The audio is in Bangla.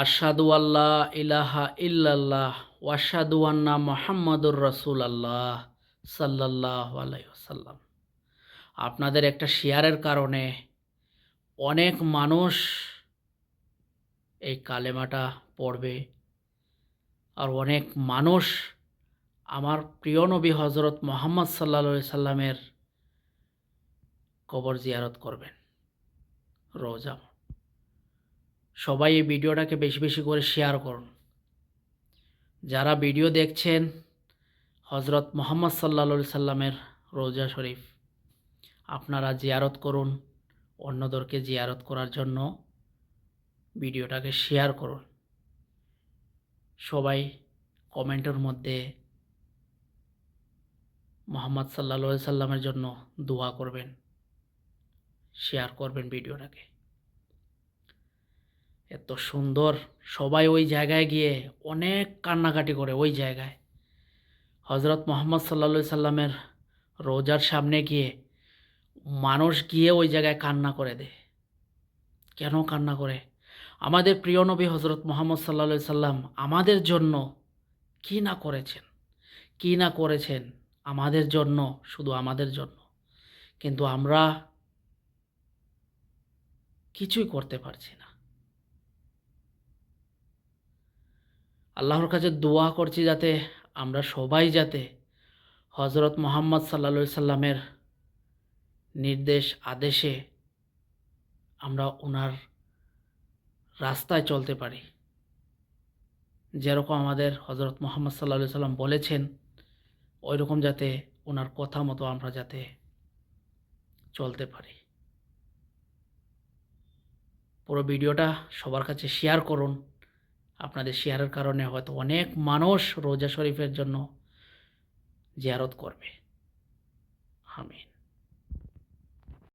আশহাদু আল্লা ইলাহা ইল্লাল্লাহ ওয়া আশহাদু আন্না মুহাম্মাদুর রাসূলুল্লাহ সাল্লাল্লাহু আলাইহি ওয়াসাল্লাম। আপনাদের একটা শেয়ারের কারণে অনেক মানুষ এই কালেমাটা পড়বে, আর অনেক মানুষ আমার প্রিয় নবী হযরত মুহাম্মদ সাল্লাল্লাহু আলাইহি সাল্লামের কবর জিয়ারত করবেন, রওজা। সবাই এই ভিডিওটাকে বেশি বেশি করে শেয়ার করুন। যারা ভিডিও দেখছেন হযরত মুহাম্মদ সাল্লাল্লাহু আলাইহি সাল্লামের রওজা শরীফ আপনারা জিয়ারত করুন, অন্যদেরকে জিয়ারত করার জন্য ভিডিওটাকে শেয়ার করুন। সবাই কমেন্টের মধ্যে মুহাম্মদ সাল্লাল্লাহু আলাইহি সাল্লামের জন্য দোয়া করবেন, শেয়ার করবেন ভিডিওটাকে। এত সুন্দর, সবাই ওই জায়গায় গিয়ে অনেক কান্নাকাটি করে। ওই জায়গায় হযরত মুহাম্মদ সাল্লাল্লাহু আলাইহি সাল্লামের রওজার সামনে গিয়ে মানুষ গিয়ে ওই জায়গায় কান্না করে দেয়। কেন কান্না করে? আমাদের প্রিয় নবী হযরত মুহাম্মদ সাল্লাল্লাহু আলাইহি সাল্লাম আমাদের জন্য কি না করেছেন, কি না করেছেন আমাদের জন্য, শুধু আমাদের জন্য। কিন্তু আমরা কিছুই করতে পারছি না। আল্লাহর কাছে দোয়া করছি যাতে আমরা সবাই যাতে হযরত মুহাম্মদ সাল্লাল্লাহু আলাইহি সাল্লামের নির্দেশ আদেশে আমরা ওনার রাস্তায় চলতে পারি। যেরকম আমাদের হযরত মুহাম্মদ সাল্লাল্লাহু আলাইহি সাল্লাম বলেছেন, ওইরকম যাতে ওনার কথা মতো আমরা যাতে চলতে পারি। পুরো ভিডিওটা সবার কাছে শেয়ার করুন। আপনাদের শেয়ারের কারণে হয়তো অনেক মানুষ রোজা শরীফের জন্য জিয়ারত করবে। আমিন।